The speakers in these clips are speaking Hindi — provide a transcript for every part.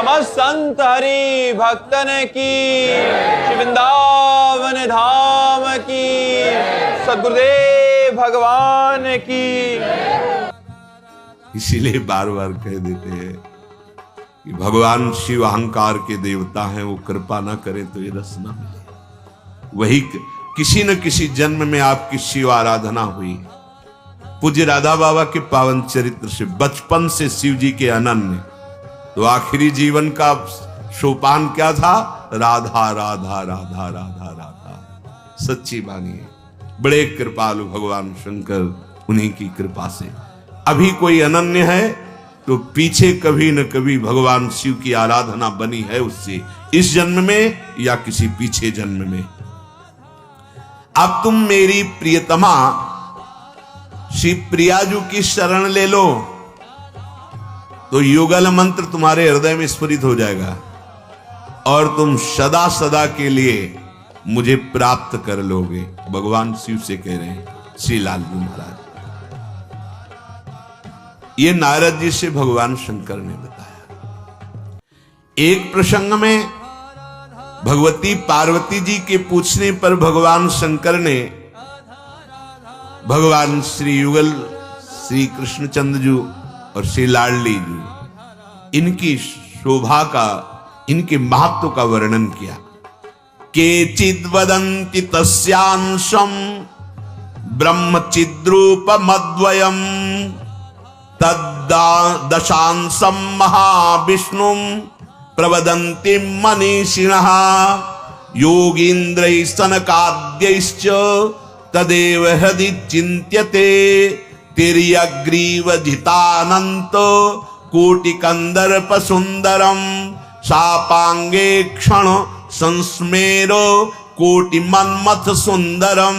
समस्त संत हरि भक्तन की, श्री वृंदावन धाम की, सद्गुरुदेव भगवान की। इसीलिए बार बार कह देते हैं कि भगवान शिव अहंकार के देवता हैं, वो कृपा ना करें तो ये रस ना मिले। वही किसी न किसी जन्म में आपकी शिव आराधना हुई। पूज्य राधा बाबा के पावन चरित्र से, बचपन से शिव जी के अनन्य, तो आखिरी जीवन का सोपान क्या था? राधा राधा राधा राधा राधा। सच्ची मानिए, बड़े कृपालु भगवान शंकर, उन्हीं की कृपा से अभी कोई अनन्य है तो पीछे कभी न कभी भगवान शिव की आराधना बनी है उससे, इस जन्म में या किसी पीछे जन्म में। अब तुम मेरी प्रियतमा श्री प्रियाजू की शरण ले लो तो युगल मंत्र तुम्हारे हृदय में स्फुरित हो जाएगा और तुम सदा सदा के लिए मुझे प्राप्त कर लोगे। भगवान शिव से कह रहे हैं श्री लालजू महाराज। ये नारद जी से भगवान शंकर ने बताया। एक प्रसंग में भगवती पार्वती जी के पूछने पर भगवान शंकर ने भगवान श्री युगल, श्री कृष्णचंद्र जी और श्री लाडली जी, इनकी शोभा का, इनके महत्व का वर्णन किया। केचिद् वदन्ति तस्यांशं ब्रह्मचिद्रूपमद्वयम् तद्दशांशं महाविष्णुं प्रवदन्ति मनीषिणः योगीन्द्रैः सनकाद्यैश्च तदेव हृदि चिन्त्यते तिर्यग्रीवधितानन्त कोटिकन्दर्प सुन्दरं शापांगे क्षण संस्मेरो कोटिमन्मथ सुन्दरं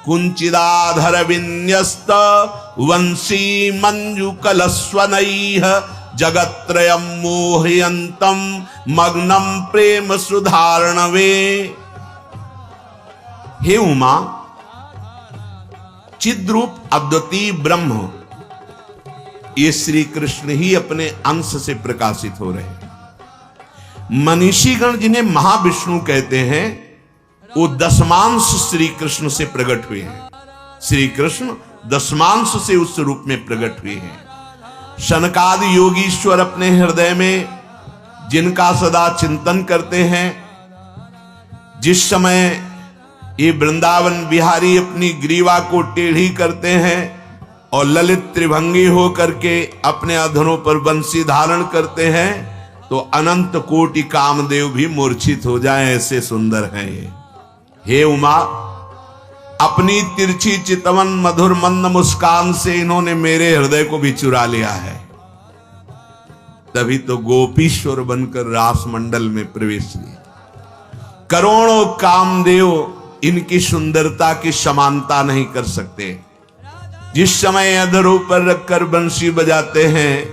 कुंचिदाधर विन्यस्त वंशी मंजुकलस्वनैः जगत्त्रयं मोहयन्तं मग्नं प्रेम सुधारणवे। हे उमा, चिद्रूप अद्वितीय ब्रह्म, ये श्री कृष्ण ही अपने अंश से प्रकाशित हो रहे हैं। मनीषीगण जिन्हें महाविष्णु कहते हैं, वो दशमांश श्री कृष्ण से प्रकट हुए हैं। श्री कृष्ण दशमांश से उस रूप में प्रकट हुए हैं। शनकादि योगीश्वर अपने हृदय में जिनका सदा चिंतन करते हैं, जिस समय ये वृंदावन बिहारी अपनी ग्रीवा को टेढ़ी करते हैं और ललित त्रिभंगी होकर के अपने अधरों पर बंसी धारण करते हैं, तो अनंत कोटि कामदेव भी मूर्छित हो जाएं, ऐसे सुंदर हैं ये। हे उमा, अपनी तिरछी चितवन मधुर मंद मुस्कान से इन्होंने मेरे हृदय को भी चुरा लिया है। तभी तो गोपीश्वर बनकर रास मंडल में प्रवेश किया। करोड़ों कामदेव इनकी सुंदरता की समानता नहीं कर सकते। जिस समय अधरों पर रखकर बंसी बजाते हैं,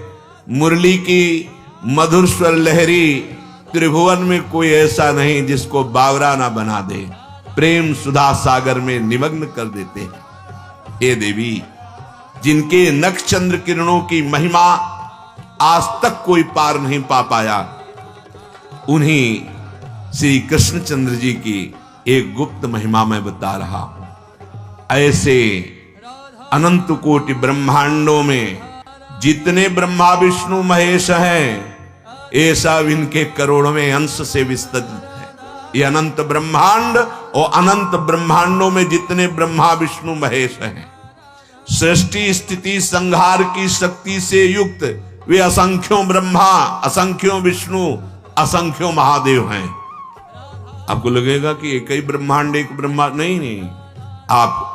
मुरली की मधुर स्वर लहरी, त्रिभुवन में कोई ऐसा नहीं जिसको बावरा ना बना दे, प्रेम सुधा सागर में निमग्न कर देते हैं। हे देवी, जिनके नक्षचंद्र किरणों की महिमा आज तक कोई पार नहीं पा पाया, उन्हीं श्री कृष्णचंद्र जी की एक गुप्त महिमा मैं बता रहा हूं। ऐसे अनंत कोटि ब्रह्मांडों में जितने ब्रह्मा विष्णु महेश हैं, ये सब इनके करोड़ों में अंश से विस्तृत है। ये अनंत ब्रह्मांड और अनंत ब्रह्मांडों में जितने ब्रह्मा विष्णु महेश हैं, सृष्टि स्थिति संहार की शक्ति से युक्त वे असंख्यों ब्रह्मा, असंख्यों विष्णु, असंख्यों महादेव हैं। आपको लगेगा कि एक ही ब्रह्मांड, एक ब्रह्मा नहीं। आप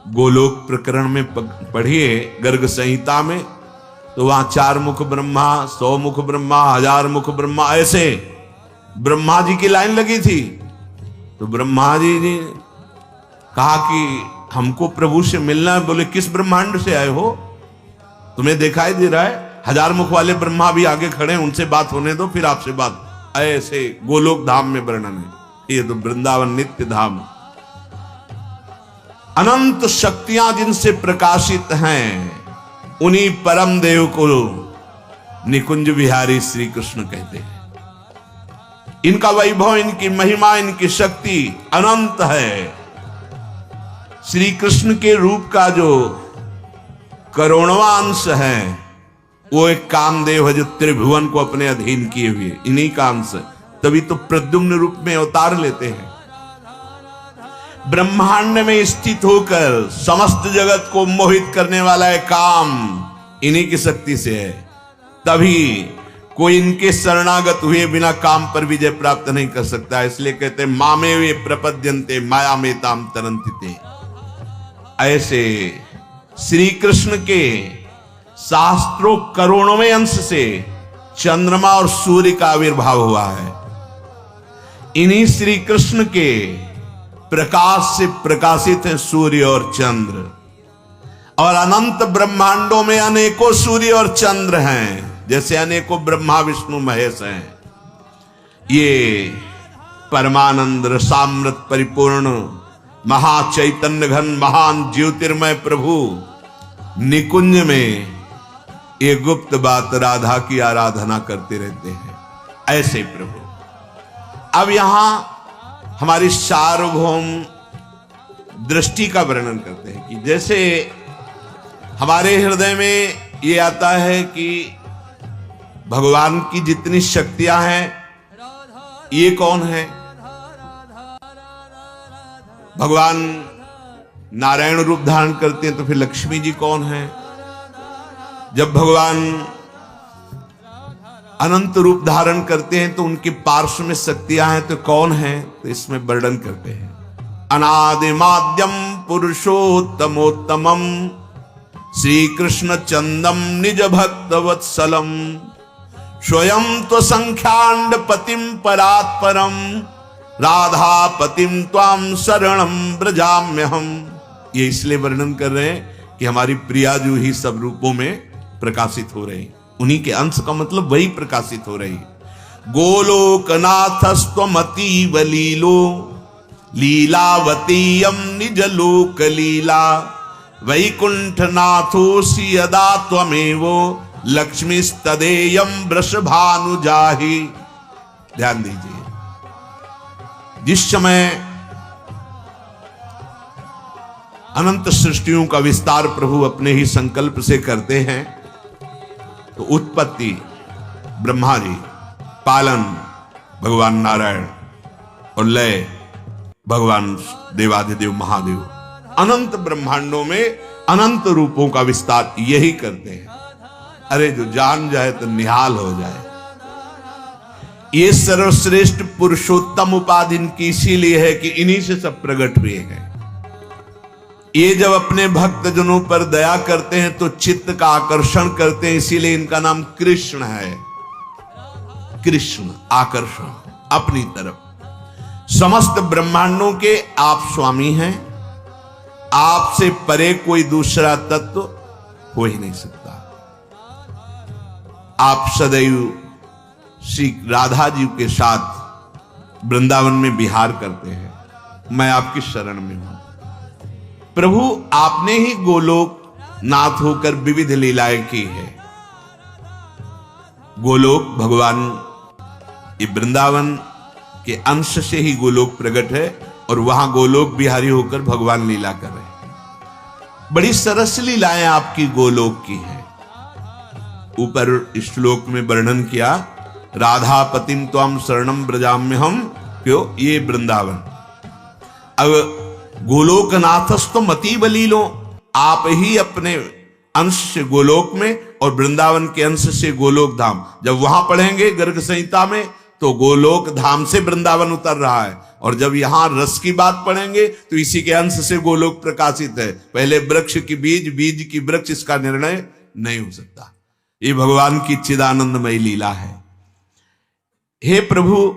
गोलोक प्रकरण में पढ़िए, गर्ग संहिता में, तो वहां 4 मुख ब्रह्मा, 100 मुख ब्रह्मा, 1000 मुख ब्रह्मा, ऐसे ब्रह्मा जी की लाइन लगी थी। तो ब्रह्मा जी ने कहा कि हमको प्रभु से मिलना है। बोले किस ब्रह्मांड से आए हो? तुम्हें दिखाई दे रहा है 1000 मुख वाले ब्रह्मा भी आगे खड़े हैं, उनसे बात होने दो, फिर आपसे बात। ऐसे गोलोक धाम में वर्णन है। ये तो वृंदावन नित्य धाम, अनंत शक्तियां जिनसे प्रकाशित हैं, उन्हीं परम देव को निकुंज विहारी श्री कृष्ण कहते हैं। इनका वैभव, इनकी महिमा, इनकी शक्ति अनंत है। श्री कृष्ण के रूप का जो करोड़वां अंश है वो एक कामदेव है जो त्रिभुवन को अपने अधीन किए हुए, इन्हीं का अंश है। तभी तो प्रद्युम्न रूप में अवतार लेते हैं। ब्रह्मांड में स्थित होकर समस्त जगत को मोहित करने वाला है काम, इन्हीं की शक्ति से है। तभी कोई इनके शरणागत हुए बिना काम पर विजय प्राप्त नहीं कर सकता। इसलिए कहते हैं मामे वे प्रपद्यन्ते माया में ताम तरंतिते। ऐसे श्री कृष्ण के शास्त्रों करोड़ों अंश से चंद्रमा और सूर्य का आविर्भाव हुआ है। इन्हीं श्री कृष्ण के प्रकाश से प्रकाशित है सूर्य और चंद्र। और अनंत ब्रह्मांडों में अनेकों सूर्य और चंद्र हैं, जैसे अनेकों ब्रह्मा विष्णु महेश हैं। ये परमानंद रसामृत परिपूर्ण महाचैतन्य घन महान ज्योतिर्मय प्रभु निकुंज में ये गुप्त बात राधा की आराधना करते रहते हैं। ऐसे प्रभु अब यहां हमारी सार्वभौम दृष्टि का वर्णन करते हैं कि जैसे हमारे हृदय में ये आता है कि भगवान की जितनी शक्तियां हैं ये कौन है। भगवान नारायण रूप धारण करते हैं तो फिर लक्ष्मी जी कौन है। जब भगवान अनंत रूप धारण करते हैं तो उनके पार्श्व में शक्तियां हैं तो कौन है। तो इसमें वर्णन करते हैं अनादिमाद्यम पुरुषोत्तमोत्तमम श्री कृष्ण चंदम निज भक्त वत्सलम स्वयं तो संख्यांड पतिम परात्परम राधा पतिम त्वाम शरणम ब्रजाम्यहम। ये इसलिए वर्णन कर रहे हैं कि हमारी प्रिया जो ही सब रूपों में प्रकाशित हो रही, उन्हीं के अंश का मतलब वही प्रकाशित हो रही। गोलोकनाथस्त्वमतीव लीलो लीलावतीयम निज लोक लीला वैकुंठनाथोऽसि यदा त्वमेवो लक्ष्मीस्तदेयं वृषभानुजाहि। ध्यान दीजिए, जिस समय अनंत सृष्टियों का विस्तार प्रभु अपने ही संकल्प से करते हैं तो उत्पत्ति ब्रह्मा जी, पालन भगवान नारायण और लय भगवान देवाधिदेव महादेव, अनंत ब्रह्मांडों में अनंत रूपों का विस्तार यही करते हैं। अरे जो जान जाए तो निहाल हो जाए। ये सर्वश्रेष्ठ पुरुषोत्तम उपाधि इनकी इसीलिए है कि इन्हीं से सब प्रकट हुए हैं। ये जब अपने भक्त जनों पर दया करते हैं तो चित्त का आकर्षण करते हैं, इसीलिए इनका नाम कृष्ण है। कृष्ण आकर्षण अपनी तरफ। समस्त ब्रह्मांडों के आप स्वामी हैं। आपसे परे कोई दूसरा तत्व हो ही नहीं सकता। आप सदैव श्री राधा जी के साथ वृंदावन में विहार करते हैं। मैं आपकी शरण में हूं प्रभु। आपने ही गोलोक नाथ होकर विविध लीलाएं की है। गोलोक भगवान ये वृंदावन के अंश से ही गोलोक प्रकट है और वहां गोलोक बिहारी होकर भगवान लीला कर रहे हैं। बड़ी सरस लीलाएं आपकी गोलोक की हैं। ऊपर श्लोक में वर्णन किया राधा पतिम त्वाम शरणम ब्रजाम्यहम, क्यों ये वृंदावन। अब गोलोकनाथस्तु मतीव लीलो, आप ही अपने अंश से गोलोक में और वृंदावन के अंश से गोलोक धाम। जब वहां पढ़ेंगे गर्ग संहिता में तो गोलोक धाम से वृंदावन उतर रहा है, और जब यहां रस की बात पढ़ेंगे तो इसी के अंश से गोलोक प्रकाशित है। पहले वृक्ष की बीज, बीज की वृक्ष, इसका निर्णय नहीं हो सकता। ये भगवान की चिदानंदमयी लीला है। हे प्रभु,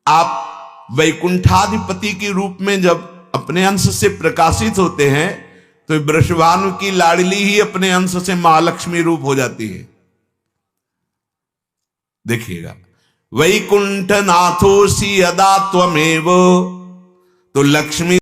आप वैकुंठाधिपति के रूप में जब अपने अंश से प्रकाशित होते हैं तो वृषभानु की लाडली ही अपने अंश से महालक्ष्मी रूप हो जाती है। देखिएगा, वैकुंठनाथोऽसि यदा त्वमेव, तो लक्ष्मी